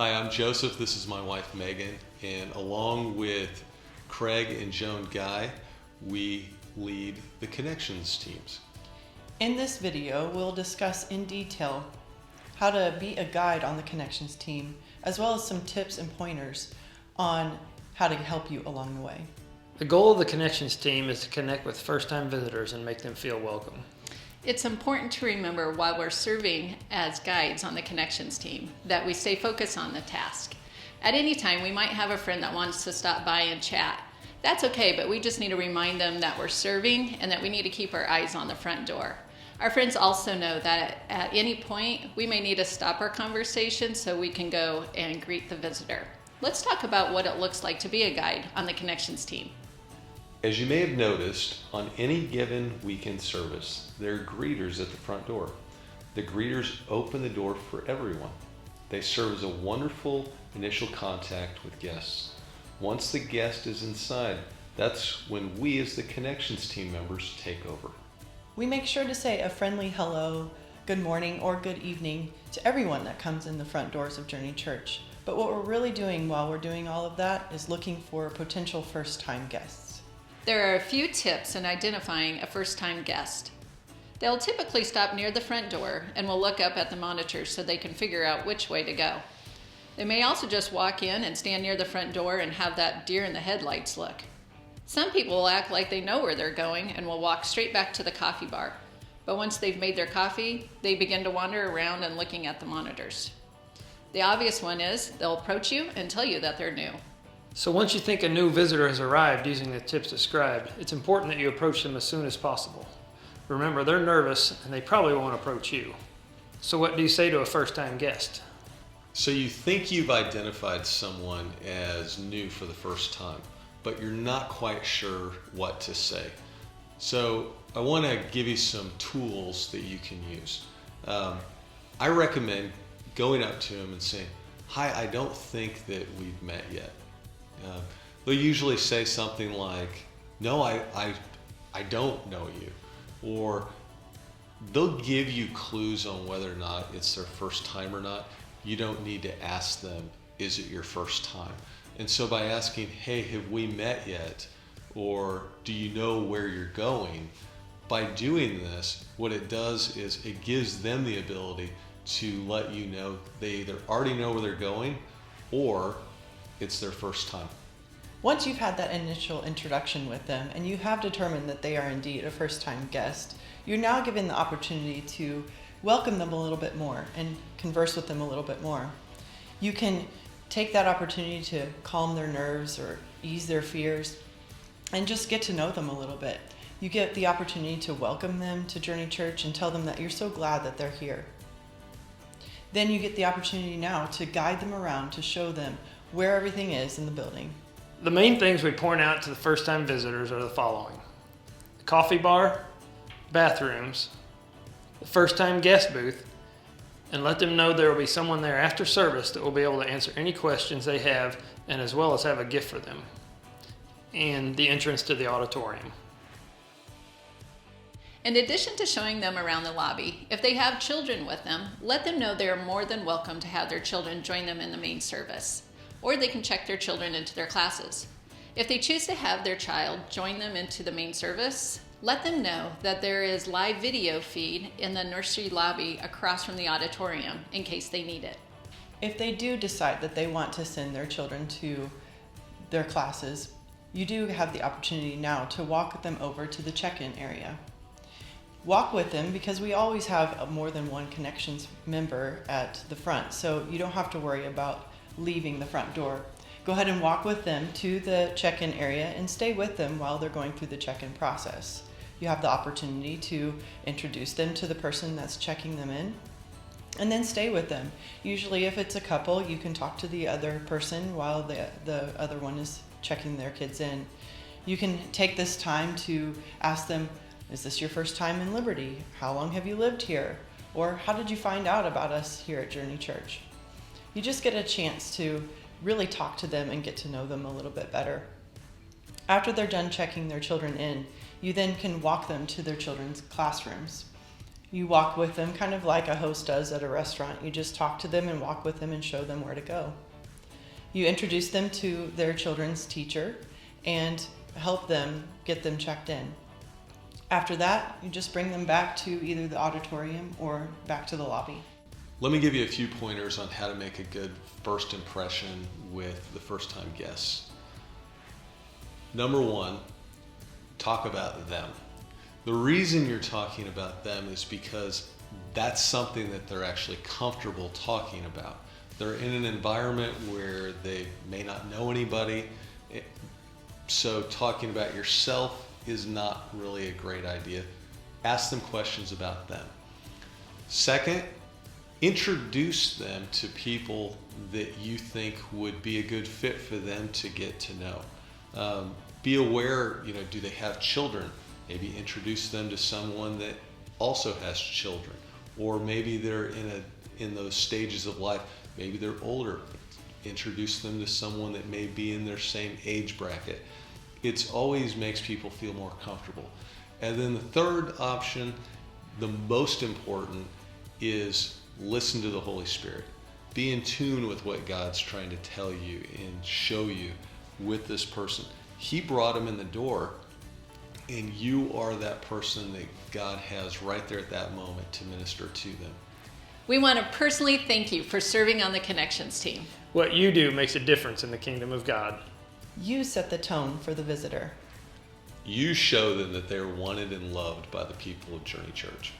Hi, I'm Joseph. This is my wife Megan, and along with Craig and Joan Guy, we lead the Connections teams. In this video, we'll discuss in detail how to be a guide on the Connections team, as well as some tips and pointers on how to help you along the way. The goal of the Connections team is to connect with first-time visitors and make them feel welcome. It's important to remember while we're serving as guides on the Connections team that we stay focused on the task. At any time, we might have a friend that wants to stop by and chat. That's okay, but we just need to remind them that we're serving and that we need to keep our eyes on the front door. Our friends also know that at any point, we may need to stop our conversation so we can go and greet the visitor. Let's talk about what it looks like to be a guide on the Connections team. As you may have noticed, on any given weekend service, there are greeters at the front door. The greeters open the door for everyone. They serve as a wonderful initial contact with guests. Once the guest is inside, that's when we as the Connections team members take over. We make sure to say a friendly hello, good morning, or good evening to everyone that comes in the front doors of Journey Church. But what we're really doing while we're doing all of that is looking for potential first-time guests. There are a few tips in identifying a first-time guest. They'll typically stop near the front door and will look up at the monitors so they can figure out which way to go. They may also just walk in and stand near the front door and have that deer in the headlights look. Some people will act like they know where they're going and will walk straight back to the coffee bar. But once they've made their coffee, they begin to wander around and looking at the monitors. The obvious one is they'll approach you and tell you that they're new. So once you think a new visitor has arrived using the tips described, it's important that you approach them as soon as possible. Remember, they're nervous and they probably won't approach you. So what do you say to a first-time guest? So you think you've identified someone as new for the first time, but you're not quite sure what to say. So I want to give you some tools that you can use. I recommend going up to them and saying, "Hi, I don't think that we've met yet." They'll usually say something like, "No, I don't know you," or they'll give you clues on whether or not it's their first time or not. You don't need to ask them, "Is it your first time?" And so by asking, "Hey, have we met yet?" or "Do you know where you're going?" by doing this, what it does is it gives them the ability to let you know they either already know where they're going or it's their first time. Once you've had that initial introduction with them and you have determined that they are indeed a first-time guest, you're now given the opportunity to welcome them a little bit more and converse with them a little bit more. You can take that opportunity to calm their nerves or ease their fears and just get to know them a little bit. You get the opportunity to welcome them to Journey Church and tell them that you're so glad that they're here. Then you get the opportunity now to guide them around, to show them where everything is in the building. The main things we point out to the first-time visitors are the following: the coffee bar, bathrooms, the first-time guest booth, and let them know there will be someone there after service that will be able to answer any questions they have and as well as have a gift for them, and the entrance to the auditorium. In addition to showing them around the lobby, if they have children with them, let them know they are more than welcome to have their children join them in the main service, or they can check their children into their classes. If they choose to have their child join them into the main service, let them know that there is live video feed in the nursery lobby across from the auditorium in case they need it. If they do decide that they want to send their children to their classes, you do have the opportunity now to walk them over to the check-in area. Walk with them because we always have more than one Connections member at the front, so you don't have to worry about leaving the front door. Go ahead and walk with them to the check-in area and stay with them while they're going through the check-in process. You have the opportunity to introduce them to the person that's checking them in and then stay with them. Usually if it's a couple, you can talk to the other person while the other one is checking their kids in. You can take this time to ask them, "Is this your first time in Liberty? How long have you lived here?" Or "How did you find out about us here at Journey Church?" You just get a chance to really talk to them and get to know them a little bit better. After they're done checking their children in, you then can walk them to their children's classrooms. You walk with them kind of like a host does at a restaurant. You just talk to them and walk with them and show them where to go. You introduce them to their children's teacher and help them get them checked in. After that, you just bring them back to either the auditorium or back to the lobby. Let me give you a few pointers on how to make a good first impression with the first-time guests. Number one, talk about them. The reason you're talking about them is because that's something that they're actually comfortable talking about. They're in an environment where they may not know anybody, so talking about yourself is not really a great idea. Ask them questions about them. Second, introduce them to people that you think would be a good fit for them to get to know. Be aware, do they have children? Maybe introduce them to someone that also has children, or maybe they're in those stages of life. Maybe they're older. Introduce them to someone that may be in their same age bracket. It always makes people feel more comfortable. And then the third option, the most important, is listen to the Holy Spirit. Be in tune with what God's trying to tell you and show you with this person. He brought him in the door, and you are that person that God has right there at that moment to minister to them. We want to personally thank you for serving on the Connections team. What you do makes a difference in the kingdom of God. You set the tone for the visitor. You show them that they're wanted and loved by the people of Journey Church.